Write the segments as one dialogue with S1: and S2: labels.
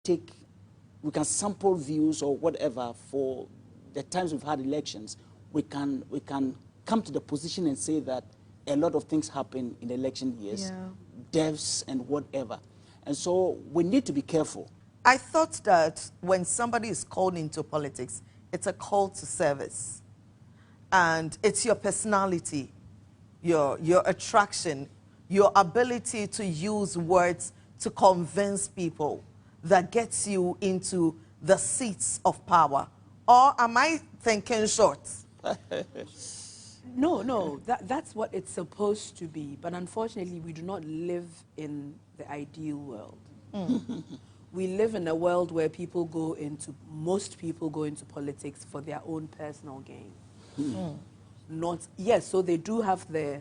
S1: we can sample views or whatever for the times we've had elections, we can come to the position and say that a lot of things happen in election years, deaths and whatever. And so we need to be careful.
S2: I thought that when somebody is called into politics, it's a call to service. And it's your personality, your attraction, your ability to use words to convince people that gets you into the seats of power. Or am I thinking short?
S3: No, that's what it's supposed to be. But unfortunately, we do not live in the ideal world. We live in a world where most people go into politics for their own personal gain. Yes, so they do have the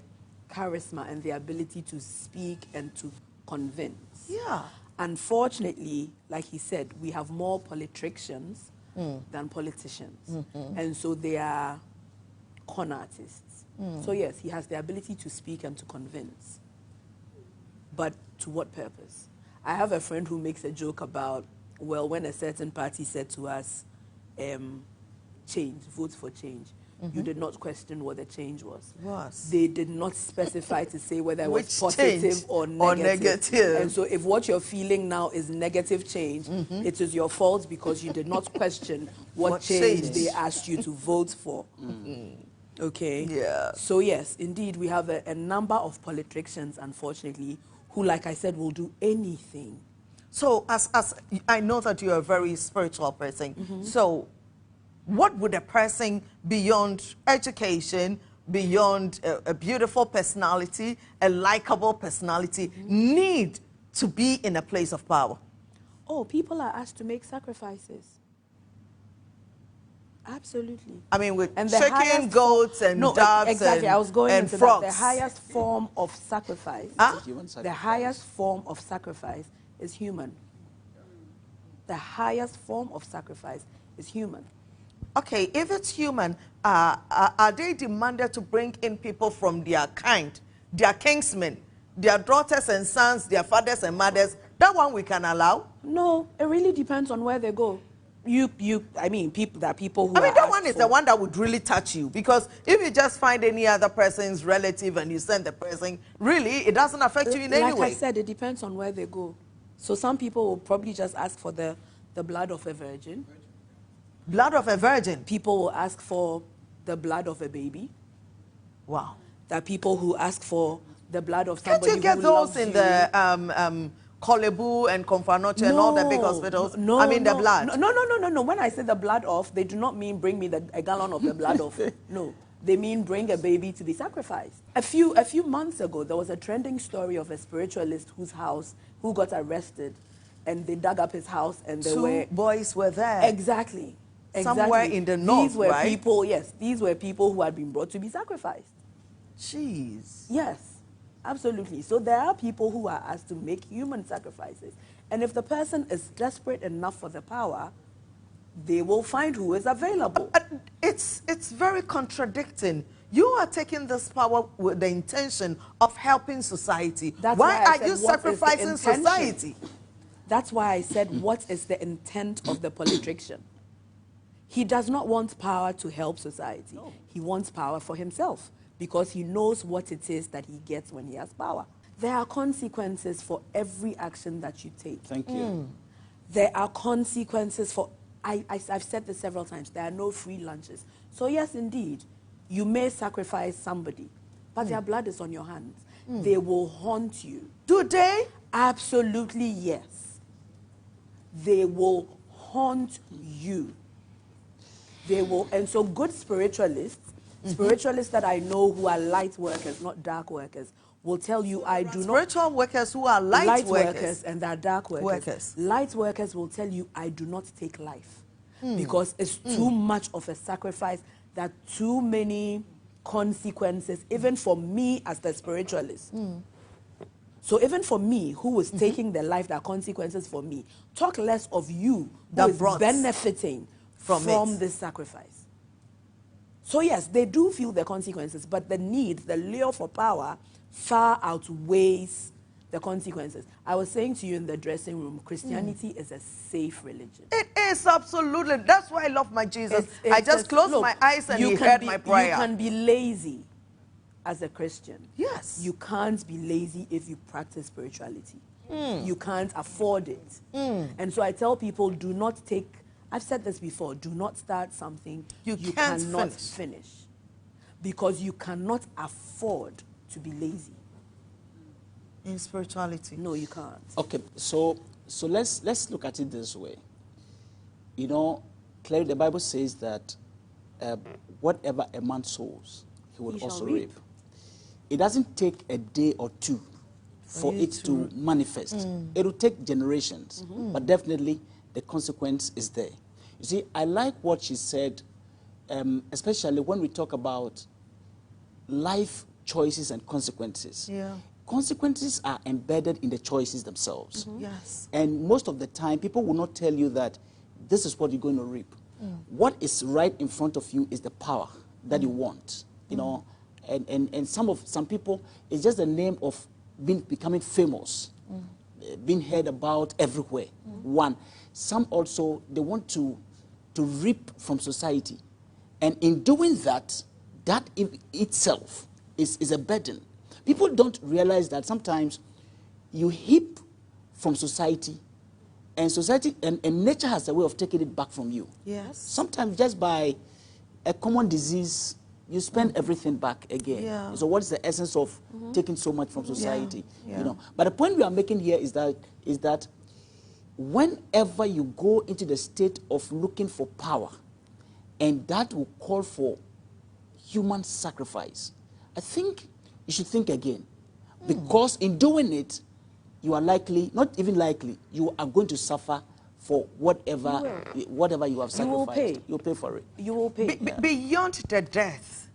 S3: charisma and the ability to speak and to convince.
S2: Yeah.
S3: Unfortunately, like he said, we have more politicians than politicians. And so they are con artists. So yes, he has the ability to speak and to convince. But to what purpose? I have a friend who makes a joke about, well, when a certain party said to us, change, vote for change, you did not question what the change was. They did not specify to say whether it was positive or negative. And so if what you're feeling now is negative change, it is your fault because you did not question what change they asked you to vote for. Okay?
S2: Yeah.
S3: So yes, indeed, we have a number of politicians, unfortunately, who, like I said, will do anything.
S2: So as I know that you're a very spiritual person, so what would a person beyond education, beyond a beautiful personality, a likable personality, need to be in a place of power?
S3: Oh, people are asked to make sacrifices. Absolutely.
S2: I mean, with chicken, goats, and doves,
S3: exactly. I was going
S2: and
S3: into
S2: frogs.
S3: That. The highest form of sacrifice, the highest form of sacrifice is human. The highest form of sacrifice is human.
S2: Okay, if it's human, are they demanded to bring in people from their kind, their kinsmen, their daughters and sons, their fathers and mothers? That one we can allow?
S3: No, it really depends on where they go. I mean, people that
S2: one is the one that would really touch you, because if you just find any other person's relative and you send the person, really, it doesn't affect you in any way.
S3: Like I said, it depends on where they go. So some people will probably just ask for the blood of a virgin.
S2: Blood of a virgin?
S3: People will ask for the blood of a baby.
S2: Wow.
S3: There are people who ask for the blood of somebody who loves you.
S2: Can't you get those in the Kolebu and Komfanoche and all the big hospitals?
S3: No,
S2: I mean, the blood.
S3: No. When I say the blood of, they do not mean bring me a gallon of the blood of. No, they mean bring a baby to be sacrificed. A few months ago, there was a trending story of a spiritualist who got arrested, and they dug up his house, and
S2: Two boys were there.
S3: Exactly.
S2: Somewhere in the north,
S3: these were
S2: right?
S3: people, yes, these were people who had been brought to be sacrificed.
S2: Jeez.
S3: Yes, absolutely. So there are people who are asked to make human sacrifices. And if the person is desperate enough for the power, they will find who is available.
S2: It's very contradicting. You are taking this power with the intention of helping society. Why are you sacrificing society?
S3: That's why I said, what is the intent of the politician? He does not want power to help society. No. He wants power for himself because he knows what it is that he gets when he has power. There are consequences for every action that you take.
S1: Thank you.
S3: There are consequences for, I've said this several times, there are no free lunches. So yes, indeed, you may sacrifice somebody, but their blood is on your hands. They will haunt you.
S2: Do they?
S3: Absolutely yes. They will haunt you. They will, and so good spiritualists, spiritualists that I know who are light workers, not dark workers, will tell you I do not...
S2: Spiritual workers who are light workers.
S3: And they're dark workers. Light workers will tell you I do not take life because it's too much of a sacrifice, there are too many consequences, even for me as the spiritualist. So even for me, who is taking the life, there are consequences for me. Talk less of you who is benefiting from this sacrifice. So yes, they do feel the consequences, but the need, the lure for power far outweighs the consequences. I was saying to you in the dressing room, Christianity is a safe religion.
S2: It is, absolutely. That's why I love my Jesus. I just close my eyes and he heard my prayer.
S3: You can be lazy as a Christian.
S2: Yes.
S3: You can't be lazy if you practice spirituality. You can't afford it. And so I tell people, do not take, I've said this before, do not start something you cannot finish. Because you cannot afford to be lazy.
S2: In spirituality.
S3: No, you can't.
S1: Okay, so let's look at it this way. You know, clearly the Bible says that whatever a man sows, he will also reap. It doesn't take a day or two for it to manifest. It will take generations, but definitely the consequence is there. You see, I like what she said, especially when we talk about life choices and consequences.
S2: Yeah.
S1: Consequences are embedded in the choices themselves.
S2: Yes.
S1: And most of the time, people will not tell you that this is what you're going to reap. What is right in front of you is the power that you want. You know, and some people, it's just the name of becoming famous, being heard about everywhere. One. Some also, they want to reap from society. And in doing that, that itself is a burden. People don't realize that sometimes you heap from society, and society and nature has a way of taking it back from you.
S2: Yes.
S1: Sometimes just by a common disease, you spend everything back again.
S2: Yeah.
S1: So what is the essence of taking so much from society?
S2: Yeah.
S1: You know. But the point we are making here is that whenever you go into the state of looking for power, and that will call for human sacrifice, I think you should think again. Because in doing it, you are likely, not even likely, you are going to suffer for whatever you have sacrificed.
S3: You will pay.
S1: You'll pay for it.
S3: You will pay.
S2: Beyond the death,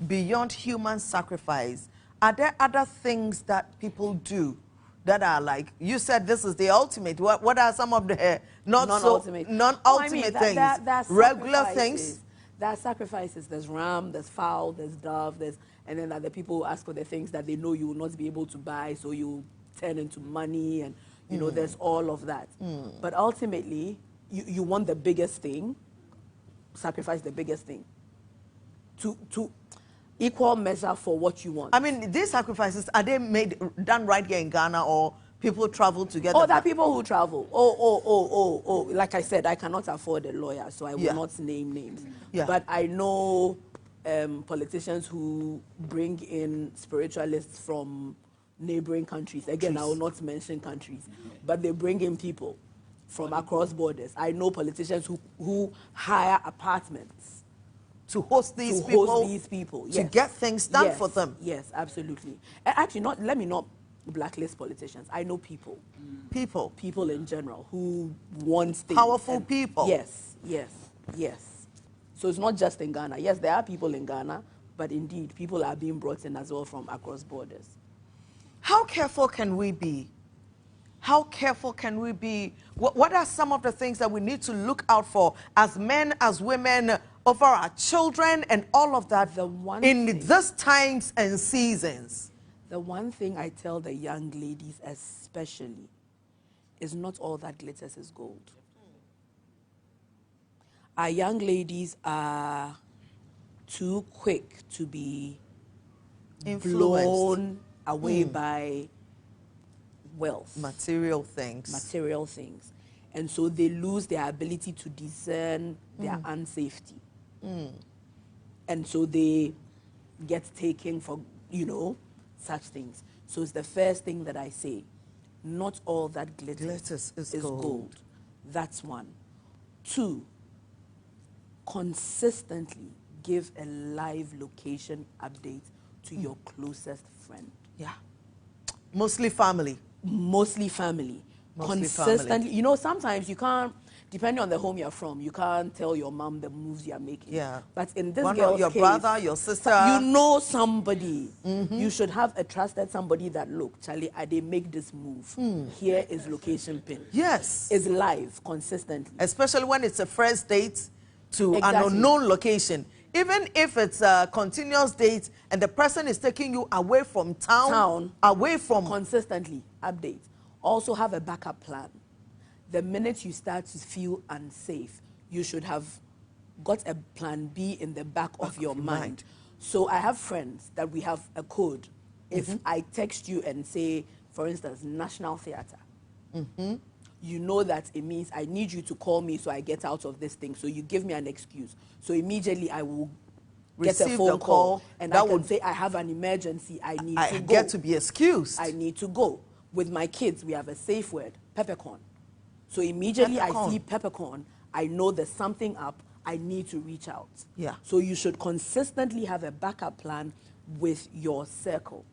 S2: beyond human sacrifice, are there other things that people do that are like, you said this is the ultimate. What are some of the non-ultimate things? Regular things?
S3: There are sacrifices. There's ram, there's fowl, there's dove, and then other people ask for the things that they know you will not be able to buy, so you turn into money, and you know, there's all of that. But ultimately, you want the biggest thing, sacrifice the biggest thing to equal measure for what you want.
S2: I mean, these sacrifices, are they done right here in Ghana, or people travel together?
S3: Oh, there are people who travel. Oh. Like I said, I cannot afford a lawyer, so I will not name names.
S2: Yeah.
S3: But I know politicians who bring in spiritualists from neighboring countries. Again, I will not mention countries, but they bring in people from across borders. I know politicians who hire apartments
S2: to host these people,
S3: yes.
S2: To get things done for them.
S3: Yes, absolutely. Actually, let me not blacklist politicians. I know people in general who want things.
S2: Powerful people.
S3: Yes. So it's not just in Ghana. Yes, there are people in Ghana, but indeed, people are being brought in as well from across borders.
S2: How careful can we be? How careful can we be? What are some of the things that we need to look out for as men, as women, over our children and all of that in these times and seasons?
S3: The one thing I tell the young ladies especially is not all that glitters is gold. Our young ladies are too quick to be blown away by wealth.
S2: Material things.
S3: And so they lose their ability to discern their unsafety. And so they get taken for, such things. So it's the first thing that I say. Not all that glitters is gold. That's one. Two, consistently give a live location update to your closest friend.
S2: Yeah. Mostly family.
S3: Consistently. Sometimes you can't, depending on the home you're from, you can't tell your mom the moves you're making.
S2: Yeah.
S3: But in this girl's
S2: your
S3: case,
S2: brother, your sister.
S3: You know somebody. You should have a trusted somebody that, look, Charlie, they make this move. Here is location pin.
S2: Yes.
S3: It's live, consistently.
S2: Especially when it's a first date to an unknown location. Even if it's a continuous date and the person is taking you away from town. Away from...
S3: Consistently. update. Also have a backup plan. The minute you start to feel unsafe, you should have got a plan B in the back of your mind. So I have friends that we have a code. If I text you and say, for instance, National Theatre, you know that it means I need you to call me so I get out of this thing. So you give me an excuse. So immediately I will get a phone call and I can say I have an emergency. I need to go. I
S2: get to be excused.
S3: I need to go. With my kids, we have a safe word, peppercorn. So immediately I see peppercorn, I know there's something up. I need to reach out.
S2: Yeah.
S3: So you should consistently have a backup plan with your circle.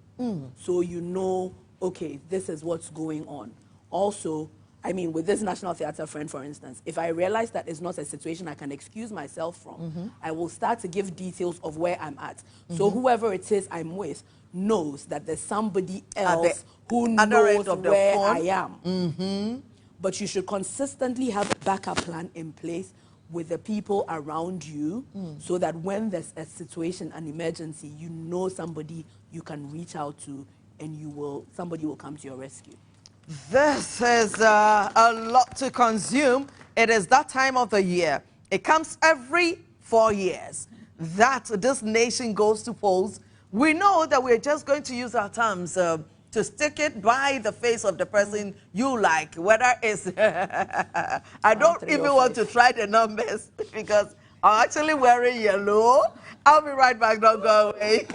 S3: So you know, okay, this is what's going on. Also, I mean, with this National Theatre friend, for instance, if I realize that it's not a situation I can excuse myself from, I will start to give details of where I'm at. So whoever it is I'm with knows that there's somebody else who knows where I am. But you should consistently have a backup plan in place with the people around you so that when there's a situation, an emergency, you know somebody you can reach out to and somebody will come to your rescue.
S2: This is a lot to consume. It is that time of the year. It comes every 4 years that this nation goes to polls. We know that we're just going to use our terms to stick it by the face of the person you like, whether it's... I don't even want to try the numbers because I'm actually wearing yellow. I'll be right back, don't go away.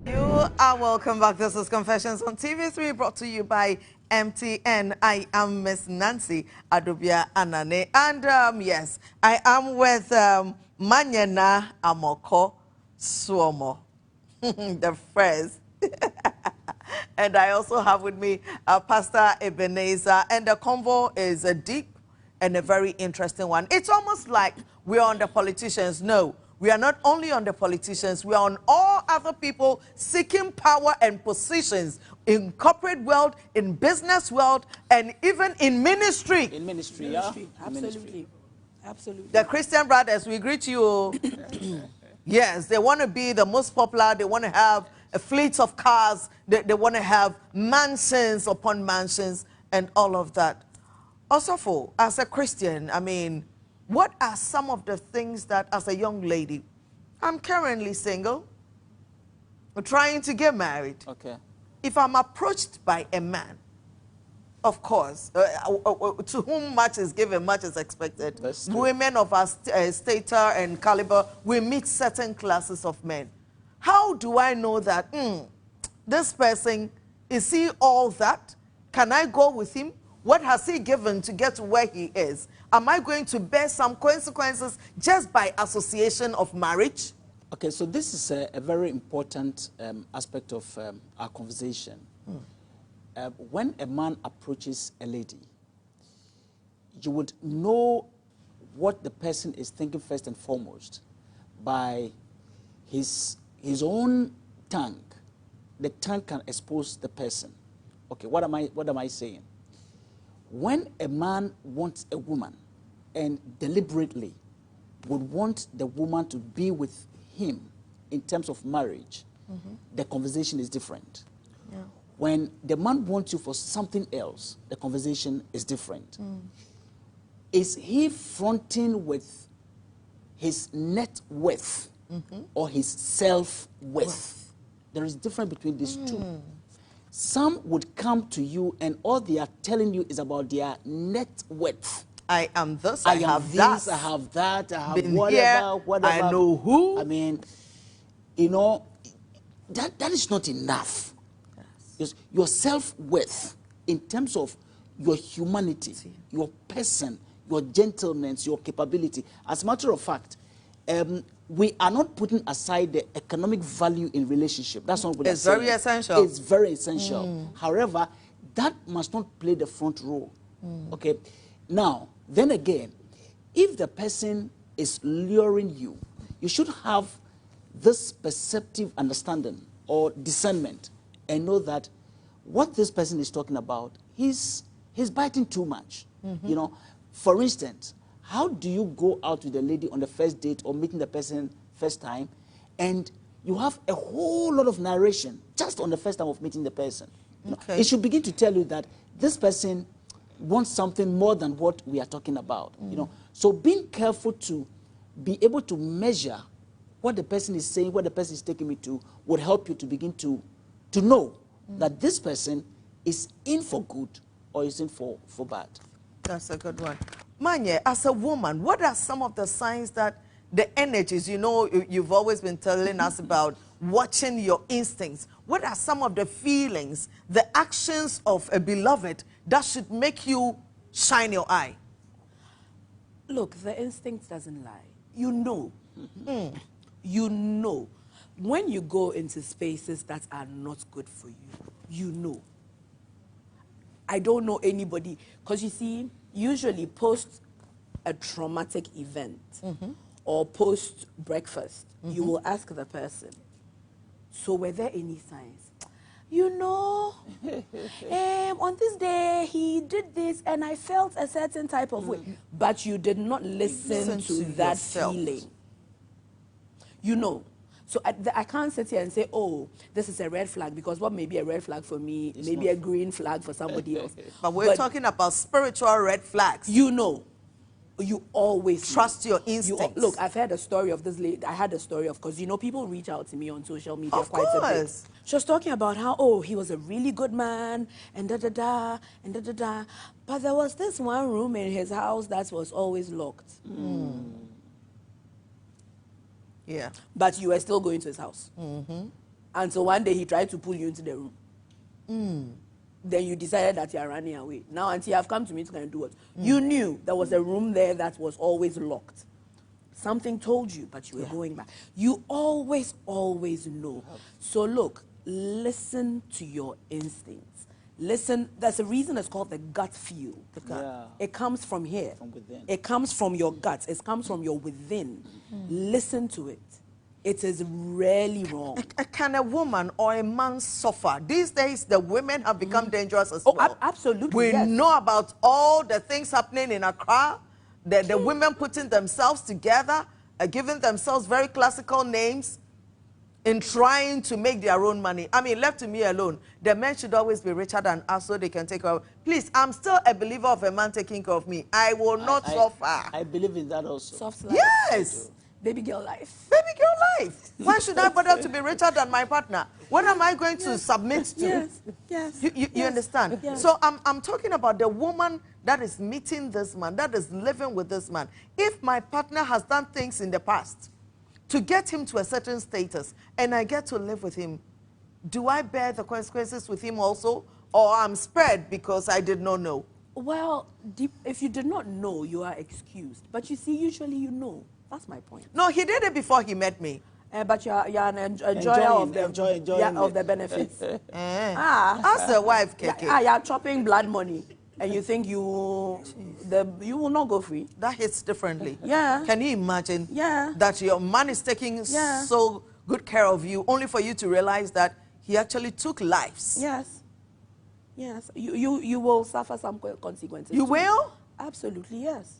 S2: You are welcome back. This is Confessions on TV3, brought to you by MTN. I am Miss Nancy Adubia Anane. And yes, I am with Manyana Amoko Suomo, the first. And I also have with me Pastor Ebenezer. And the convo is a deep and a very interesting one. It's almost like we're on the politicians. No, we are not only on the politicians, we are on all other people seeking power and positions in corporate world, in business world, and even in ministry.
S1: In ministry, yeah.
S3: Absolutely. Absolutely.
S2: The Christian brothers, we greet you. Yes, they want to be the most popular. They want to have a fleet of cars. They want to have mansions upon mansions and all of that. Also, as a Christian, I mean, what are some of the things that, as a young lady, I'm currently single, trying to get married.
S1: Okay.
S2: If I'm approached by a man, of course, to whom much is given, much is expected. Women of our stature and caliber, we meet certain classes of men. How do I know that, this person, is he all that? Can I go with him? What has he given to get to where he is? Am I going to bear some consequences just by association of marriage?
S1: Okay, so this is a very important aspect of our conversation. When a man approaches a lady, you would know what the person is thinking first and foremost by his own tongue. The tongue can expose the person. Okay, what am I saying? When a man wants a woman and deliberately would want the woman to be with him in terms of marriage, the conversation is different. Yeah. When the man wants you for something else, the conversation is different. Is he fronting with his net worth or his self-worth? There is a difference between these two. Some would come to you and all they are telling you is about their net worth.
S2: I am this, I have
S1: this, I have that, I have
S2: been
S1: whatever,
S2: here,
S1: whatever.
S2: I know who.
S1: I mean, you know, that is not enough. Yes. Your self-worth in terms of your humanity, your person, your gentleness, your capability. As a matter of fact, we are not putting aside the economic value in relationship. That's not what
S2: it's very essential.
S1: It's very essential. However, that must not play the front role. Okay. Now, then again, if the person is luring you, you should have this perceptive understanding or discernment and know that what this person is talking about, he's biting too much. You know, for instance, how do you go out with a lady on the first date or meeting the person first time, and you have a whole lot of narration just on the first time of meeting the person. You know,
S2: Okay.
S1: it should begin to tell you that this person wants something more than what we are talking about. You know, so being careful to be able to measure what the person is saying, what the person is taking me to, would help you to begin to know that this person is in for good or is in for bad.
S2: That's a good one. Manye, as a woman, what are some of the signs that the energies, you know, you've always been telling us about watching your instincts. What are some of the feelings, the actions of a beloved that should make you shine your eye?
S3: Look, the instinct doesn't lie. You know. You know. When you go into spaces that are not good for you, you know. I don't know anybody, because you see, usually post a traumatic event or post breakfast, you will ask the person, so were there any signs? You know, on this day he did this and I felt a certain type of way. But you did not listen to that
S2: yourself.
S3: feeling. You know. So I can't sit here and say, oh, this is a red flag, because what may be a red flag for me may be a green flag for somebody else.
S2: But we're talking about spiritual red flags.
S3: You know. You always
S2: Trust
S3: know.
S2: your instincts.
S3: Look, I've heard a story of this lady. I had a story of, because, you know, people reach out to me on social media
S2: Of
S3: quite a
S2: course.
S3: bit. She was talking about how, oh, he was a really good man, and da-da-da, and da-da-da. But there was this one room in his house that was always locked.
S2: Yeah.
S3: But you were still going to his house. And so one day he tried to pull you into the room. Then you decided that you are running away. Now, auntie, I've come to me to kind of do what? You knew there was a room there that was always locked. Something told you, but you were going back. You always, always know. So look, listen to your instincts. Listen, there's a reason it's called the gut feel. The gut.
S1: Yeah.
S3: It comes from here.
S1: From within.
S3: It comes from your guts. It comes from your within. Listen to it. It is rarely wrong.
S2: Can a woman or a man suffer? These days, the women have become dangerous as
S3: Oh,
S2: well.
S3: absolutely,
S2: We
S3: yes.
S2: know about all the things happening in Accra, the women putting themselves together, giving themselves very classical names in trying to make their own money. I mean, left to me alone, the men should always be richer than us so they can take care of. Please, I'm still a believer of a man taking care of me. I will not suffer.
S1: I believe in that also.
S3: Soft life.
S2: Yes.
S3: Baby girl life.
S2: Baby girl life. Why should I bother to be richer than my partner? What am I going to submit to?
S3: Yes, yes.
S2: You understand?
S3: Yes.
S2: So I'm talking about the woman that is meeting this man, that is living with this man. If my partner has done things in the past to get him to a certain status and I get to live with him, do I bear the consequences with him also? Or I'm spared because I did not know?
S3: Well, if you did not know, you are excused. But you see, usually you know. That's my point.
S2: No, he did it before he met me.
S3: But you're an enjoyer of the,
S1: enjoying
S3: of
S1: it.
S3: the benefits.
S2: As a wife, Keke.
S3: You're chopping blood money, and you think you will not go free.
S2: That hits differently.
S3: Yeah.
S2: Can you imagine
S3: Yeah.
S2: that your man is taking
S3: Yeah.
S2: so good care of you, only for you to realize that he actually took lives?
S3: Yes. Yes. You will suffer some consequences.
S2: You
S3: too.
S2: will?
S3: Absolutely, yes.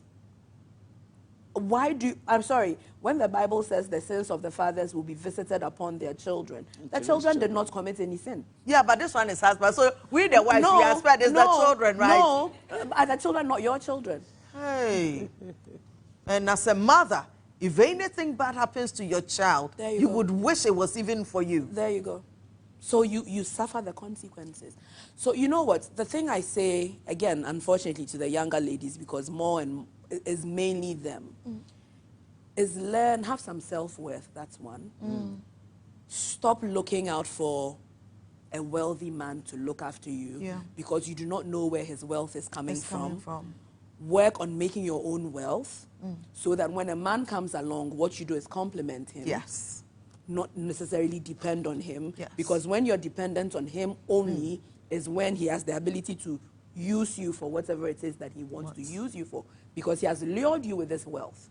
S3: I'm sorry, when the Bible says the sins of the fathers will be visited upon their children, the children did not commit any sin.
S2: Yeah, but this one is husband. So we the wives, we are spared. It's the children, right?
S3: No, are the children not your children?
S2: Hey. And as a mother, if anything bad happens to your child,
S3: There you
S2: you
S3: go.
S2: would wish it was even for you.
S3: There you go. So you suffer the consequences. So you know what? The thing I say, again, unfortunately, to the younger ladies, because more and is mainly them, is have some self-worth. That's one. Stop looking out for a wealthy man to look after you, because you do not know where his wealth is coming from. Work on making your own wealth, so that when a man comes along, what you do is compliment him.
S2: Yes.
S3: Not necessarily depend on him.
S2: Yes.
S3: Because when you're dependent on him only is when he has the ability to use you for whatever it is that he wants to use you for. Because he has lured you with his wealth.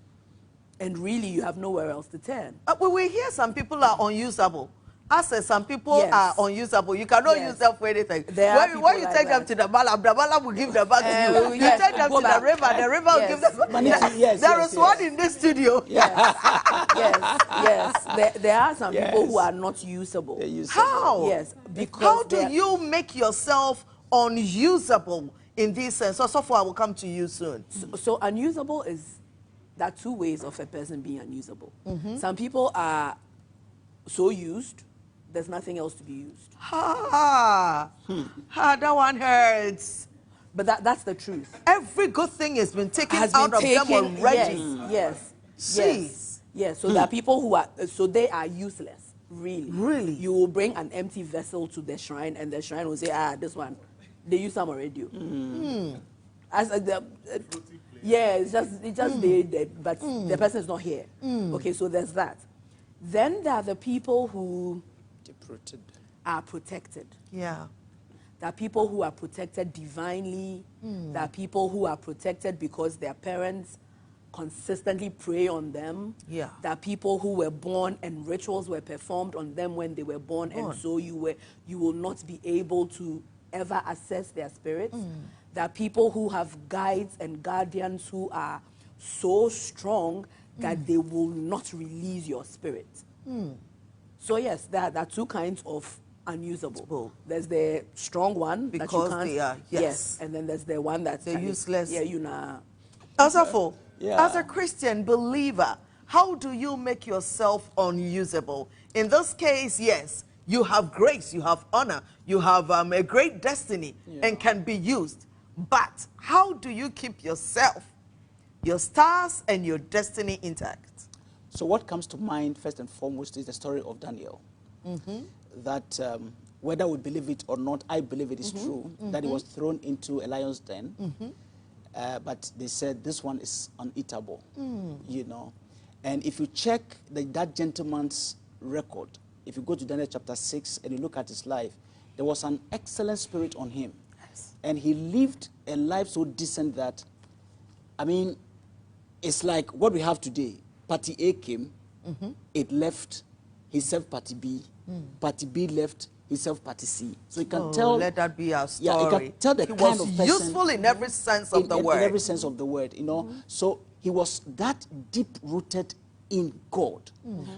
S3: And really, you have nowhere else to turn.
S2: We hear some people are unusable. I said some people
S3: Yes.
S2: are unusable. You cannot
S3: Yes.
S2: use them for anything.
S3: There are people
S2: When you
S3: like
S2: take them
S3: that.
S2: to the Malam will give them back to you. You
S3: Yes,
S2: take them
S3: go
S2: to
S3: back.
S2: the river will
S3: Yes.
S2: give them.
S1: Maniti, yes,
S2: There
S1: yes,
S2: is one
S1: yes.
S2: in this studio.
S3: Yes. There are some people who
S1: Yes.
S3: are not usable.
S1: They're usable.
S2: How?
S3: Yes, because
S2: how do
S3: they're-
S2: you make yourself unusable in this sense? So far, I will come to you soon.
S3: So unusable there are two ways of a person being unusable. Some people are so used, there's nothing else to be used.
S2: That one hurts.
S3: But that's the truth.
S2: Every good thing has been taken
S3: Has
S2: out
S3: been
S2: of them
S3: taken,
S2: already.
S3: Yes.
S2: Jeez.
S3: Yes. So there are people who are, so they are useless, really.
S2: Really?
S3: You will bring an empty vessel to the shrine and the shrine will say, this one, they use some already. As it's just dead, but the person is not here. Okay, so there's that. Then there are the people who are protected.
S2: Yeah.
S3: There are people who are protected divinely. There are people who are protected because their parents consistently pray on them.
S2: Yeah.
S3: There are people who were born and rituals were performed on them when they were born, and so you will not be able to ever access their spirits. There are people who have guides and guardians who are so strong that they will not release your spirit. So yes, there are two kinds of unusable. There's the strong one
S2: Because
S3: that you can't,
S2: they are, yes.
S3: and then there's the one that's
S2: They're useless.
S3: Yeah, you know.
S2: Asafo,
S1: Yeah.
S2: as a Christian believer, how do you make yourself unusable? In this case, yes, you have grace, you have honor, you have a great destiny and can be used. But how do you keep yourself, your stars, and your destiny intact?
S1: So what comes to mind first and foremost is the story of Daniel. That whether we believe it or not, I believe it is true, that he was thrown into a lion's den. But they said this one is uneatable, you know. And if you check that gentleman's record, if you go to Daniel chapter 6 and you look at his life, there was an excellent spirit on him. Yes. And he lived a life so decent that, I mean, it's like what we have today. Party A came, it left, he served Party B. Party B left, he served Party C. So you can tell.
S2: Let that be our story.
S1: Yeah, you can tell the
S2: he
S1: kind
S2: was
S1: of person.
S2: useful in every sense of the word.
S1: In every sense of the word, you know. So he was that deep-rooted in God.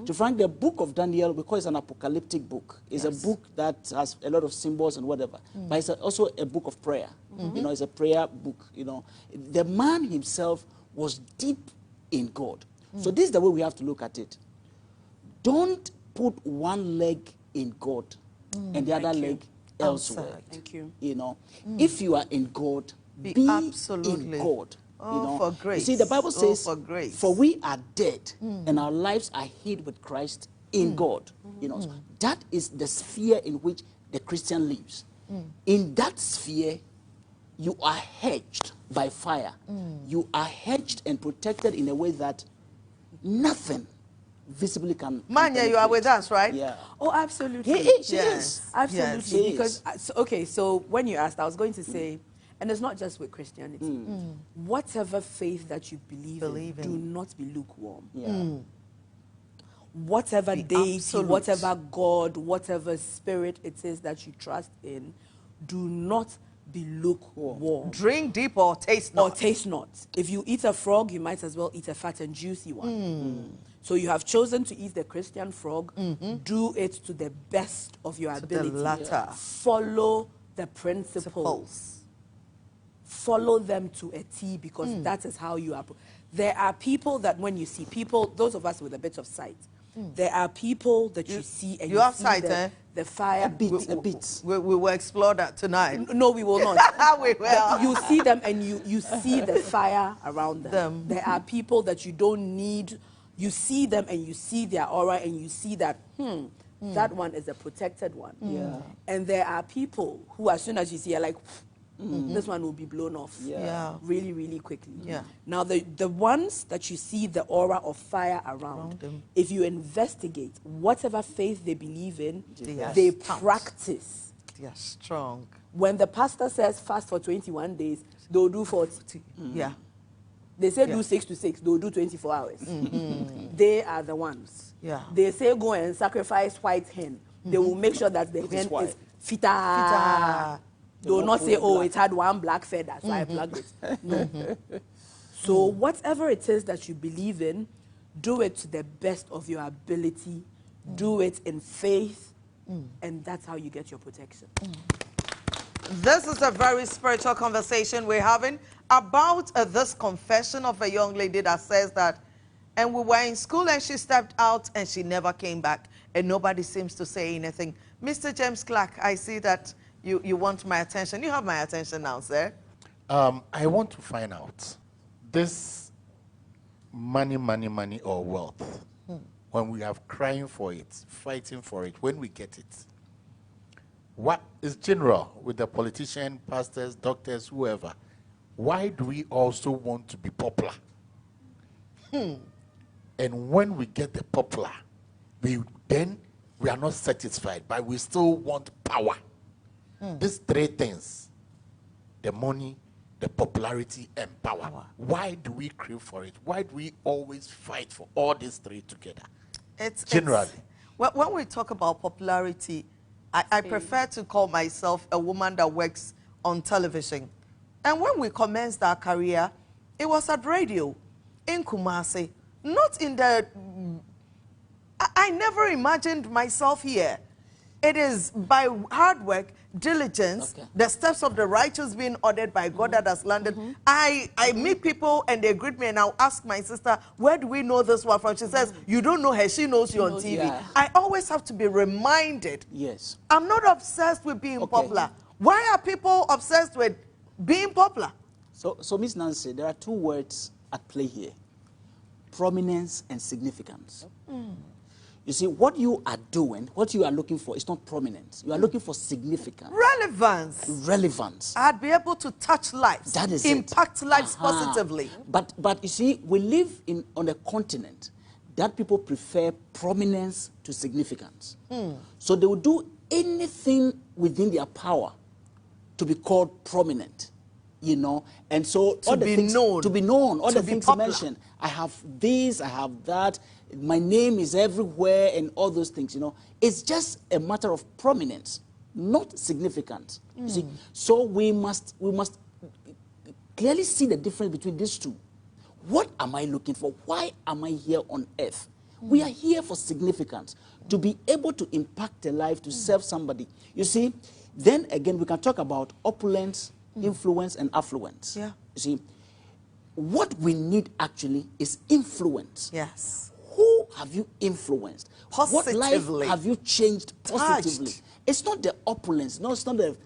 S1: To Frank, the book of Daniel, because it's an apocalyptic book, is a book that has a lot of symbols and whatever, but it's also a book of prayer. You know, it's a prayer book, you know. The man himself was deep in God. So this is the way we have to look at it. Don't put one leg in God and the other leg elsewhere.
S2: Outside.
S3: Thank you.
S1: You know, if you are in God,
S2: Be
S1: be
S2: absolutely.
S1: in God.
S2: Oh,
S1: you know,
S2: for grace.
S1: You see, the Bible says,
S2: for grace.
S1: "For we are dead, and our lives are hid with Christ in God." You know, so that is the sphere in which the Christian lives. In that sphere, you are hedged by fire. You are hedged and protected in a way that nothing visibly can.
S2: Manya, you are with us, right?
S1: Yeah.
S3: Oh, absolutely.
S1: He is. She
S2: Yes.
S1: is.
S3: Absolutely.
S1: Yes.
S3: Because, so when you asked, I was going to say, and it's not just with Christianity, whatever faith that you believe in, do not be lukewarm.
S1: Yeah.
S3: Whatever
S2: Be
S3: deity,
S2: absolute.
S3: whatever God, whatever spirit it is that you trust in, do not be lukewarm.
S2: Drink deep or taste
S3: Or
S2: not.
S3: taste not. If you eat a frog, you might as well eat a fat and juicy one. So you have chosen to eat the Christian frog. Do it to the best of your
S2: the
S3: ability.
S2: latter.
S3: Follow the principles.
S2: Suppose.
S3: Follow them to a T, because that is how you are. There are people that when you see people, those of us with a bit of sight, there are people that you see and
S2: you
S3: you
S2: have
S3: see
S2: sight,
S3: the fire.
S1: A bit.
S2: We will explore that tonight.
S3: No, we will not.
S2: We will.
S3: You see them and you see the fire around them. There are people that you don't need. You see them and you see their aura and you see that, that one is a protected one.
S1: Yeah.
S3: And there are people who, as soon as you see, are like, this one will be blown off.
S2: Yeah.
S3: Really, really quickly.
S2: Yeah.
S3: Now, the ones that you see the aura of fire around
S2: them.
S3: if you investigate whatever faith they believe in,
S2: They
S3: they
S2: are stout.
S3: practice.
S2: They are strong.
S3: When the pastor says fast for 21 days, they'll do 40.
S2: Yeah.
S3: They say
S2: Yeah.
S3: do 6 to 6, they'll do 24 hours. They are the ones.
S2: Yeah.
S3: They say go and sacrifice white hen. they will make sure that the hen is fita.
S2: Fita.
S3: They will not say, oh, it had one black feather, so I plugged it. No. So whatever it is that you believe in, do it to the best of your ability. Do it in faith, and that's how you get your protection.
S2: This is a very spiritual conversation we're having about this confession of a young lady that says that, and we were in school and she stepped out and she never came back, and nobody seems to say anything. Mr. James Clark, I see that you want my attention. You have my attention now, sir.
S4: I want to find out this money or wealth, when we are crying for it, fighting for it, when we get it, what is general with the politicians, pastors, doctors, whoever? Why do we also want to be popular? And when we get the popular, we are not satisfied, but we still want power. These three things, the money, the popularity, and power. Why do we crave for it? Why do we always fight for all these three together? Generally.
S2: When we talk about popularity, I prefer to call myself a woman that works on television. And when we commenced our career, it was at radio in Kumasi, not in the... I never imagined myself here. It is by hard work, diligence, the steps of the righteous being ordered by God that has landed. I meet people and they greet me, and I'll ask my sister, where do we know this one from? She says, you don't know her, she knows you on TV.
S1: Yeah.
S2: I always have to be reminded.
S1: Yes.
S2: I'm not obsessed with being popular. Why are people obsessed with being popular?
S1: So Miss Nancy, there are two words at play here: prominence and significance. You see, what you are doing, what you are looking for is not prominence. You are looking for significance.
S2: Relevance.
S1: Relevance.
S2: I'd be able to touch lives.
S1: That is
S2: impact lives positively.
S1: But you see, we live on a continent that people prefer prominence to significance. So they will do anything within their power to be called prominent, you know. And so
S2: To be known.
S1: All the things you mentioned. I have this, I have that. My name is everywhere, and all those things, you know. It's just a matter of prominence, not significance. You see, so we must clearly see the difference between these two. What am I looking for? Why am I here on earth? We are here for significance, to be able to impact a life, to serve somebody. You see, then again, we can talk about opulence, influence, and affluence.
S2: Yeah.
S1: You see, what we need actually is influence.
S2: Yes.
S1: Who have you influenced?
S2: Positively.
S1: What life have you changed positively? It's not the opulence. No, it's not the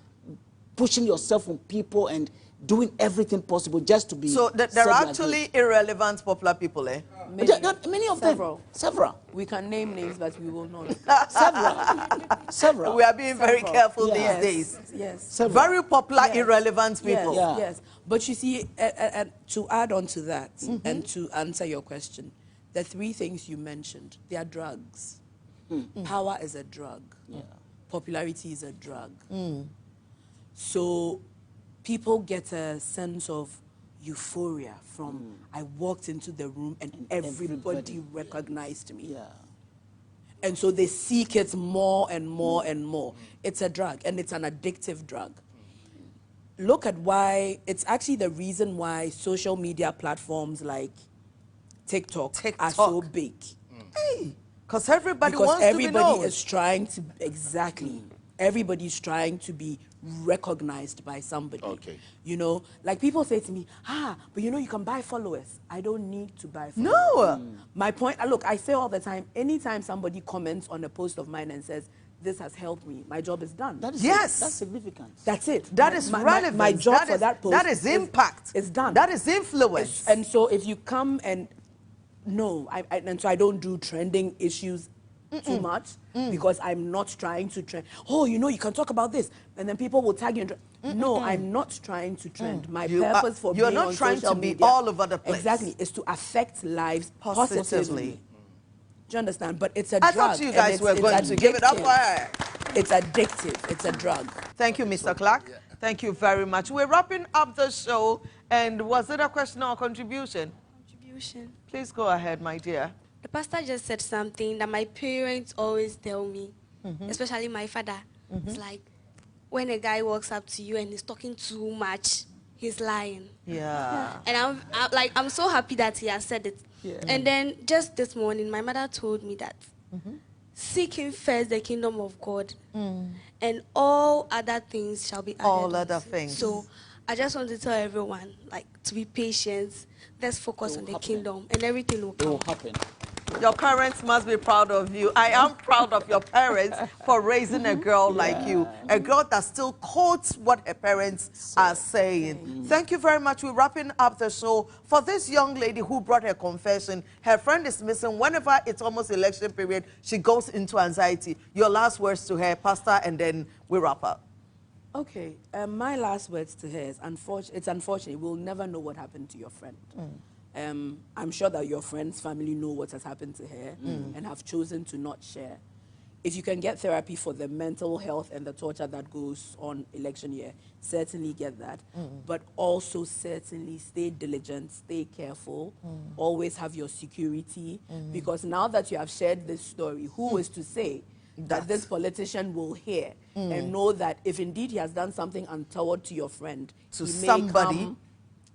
S1: pushing yourself on people and doing everything possible just to be...
S2: So there are actually irrelevant popular people, eh?
S1: Many of
S3: Several.
S1: them. Several.
S3: We can name names, but we will not.
S1: Several.
S2: We are being very careful these days.
S3: Yes.
S1: Several.
S2: Very popular,
S3: Yes.
S2: irrelevant people.
S1: Yeah.
S3: Yes. But you see, to add on to that and to answer your question, the three things you mentioned, they are drugs. Power is a drug. Popularity is a drug. So people get a sense of euphoria from, I walked into the room and everybody recognized me.
S1: Yeah.
S3: And so they seek it more and more and more. It's a drug, and it's an addictive drug. Look at why, it's actually the reason why social media platforms like TikTok are so big.
S2: Because everybody
S3: Because
S2: wants to be known.
S3: everybody is trying to, everybody's trying to be recognized by somebody.
S4: Okay.
S3: You know, like people say to me, but you know, you can buy followers. I don't need to buy followers.
S2: No.
S3: My point, look, I say all the time, anytime somebody comments on a post of mine and says, this has helped me, my job is done.
S1: That is
S2: Yes.
S1: That's significant.
S3: That's it.
S2: That is relevance.
S3: My job
S2: That
S3: for
S2: is-
S3: that post
S2: that is impact.
S3: It's done.
S2: That is influence.
S3: And so if you come and no, and so I don't do trending issues too much because I'm not trying to trend. Oh, you know, you can talk about this, and then people will tag you. No, I'm not trying to trend. My purpose for
S2: you're
S3: being
S2: not
S3: on
S2: trying
S3: social
S2: to be
S3: media,
S2: all over the place.
S3: Exactly, is to affect lives positively. Do you understand? But it's a
S2: I
S3: drug.
S2: thought you
S3: and
S2: guys were going to give it up for her.
S3: It's addictive. It's a drug.
S2: Thank you, Mr. Clark. Thank you very much. We're wrapping up the show. And was it a question or a contribution?
S5: Contribution.
S2: Please go ahead, my dear.
S5: The pastor just said something that my parents always tell me. especially my father. It's like when a guy walks up to you and is talking too much, he's lying.
S2: Yeah.
S5: And I'm so happy that he has said it.
S1: Yeah.
S5: And then just this morning, my mother told me that seek him first the kingdom of God, and all other things shall be added.
S2: All other things.
S5: So I just want to tell everyone, like, to be patient. Let's focus on the kingdom, and everything will
S1: It
S5: come.
S1: will happen.
S2: Your parents must be proud of you. I am proud of your parents for raising a girl like you. A girl that still quotes what her parents are saying. Thank you very much. We're wrapping up the show. For this young lady who brought her confession, her friend is missing. Whenever it's almost election period, she goes into anxiety. Your last words to her, Pastor, and then we wrap up.
S3: Okay, my last words to her is, it's unfortunate. We'll never know what happened to your friend. I'm sure that your friend's family know what has happened to her and have chosen to not share. If you can get therapy for the mental health and the torture that goes on election year, certainly get that. But also certainly stay diligent, stay careful, always have your security. Because now that you have shared this story, who is to say that this politician will hear and know that if indeed he has done something untoward to your friend,
S2: To
S3: he
S2: somebody.
S3: may come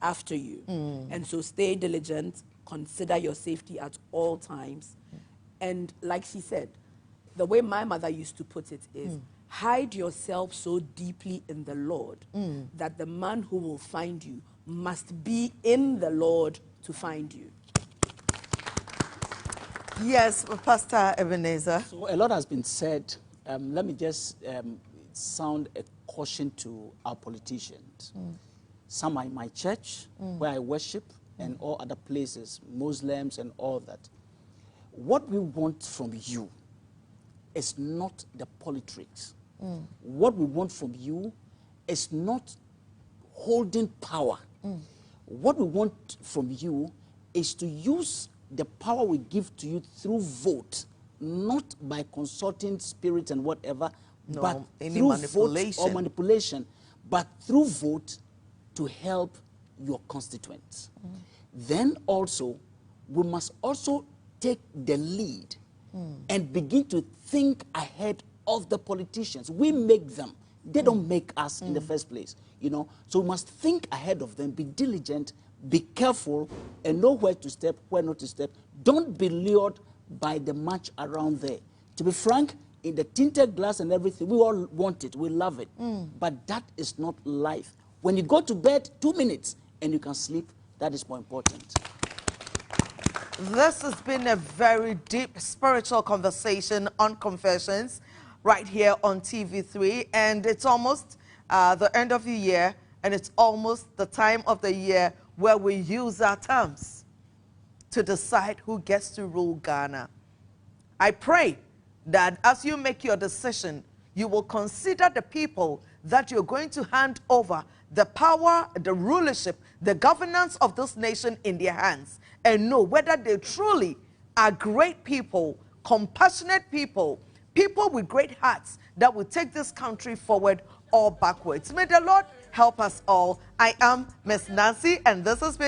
S3: after you. And so stay diligent, consider your safety at all times. And like she said, the way my mother used to put it is, hide yourself so deeply in the Lord that the man who will find you must be in the Lord to find you.
S2: Yes, Pastor Ebenezer.
S1: So a lot has been said. Let me just sound a caution to our politicians. Some are in my church, where I worship, and all other places, Muslims and all that. What we want from you is not the politics. What we want from you is not holding power. What we want from you is to use the power we give to you through vote, not by consulting spirits and whatever,
S2: No,
S1: but
S2: any
S1: through
S2: manipulation.
S1: vote or manipulation, but through vote to help your constituents. Then also, we must also take the lead and begin to think ahead of the politicians. We make them. They don't make us in the first place, you know. So we must think ahead of them, be diligent, be careful, and know where to step, where not to step. Don't be lured by the match around there. To be frank, in the tinted glass and everything, we all want it, we love it. But that is not life. When you go to bed, 2 minutes, and you can sleep, that is more important.
S2: This has been a very deep spiritual conversation on confessions right here on TV3. And it's almost the end of the year, and it's almost the time of the year where we use our terms to decide who gets to rule Ghana. I pray that as you make your decision, you will consider the people that you're going to hand over the power, the rulership, the governance of this nation in their hands, and know whether they truly are great people, compassionate people, people with great hearts that will take this country forward or backwards. May the Lord help us all. I am Miss Nancy, and this has been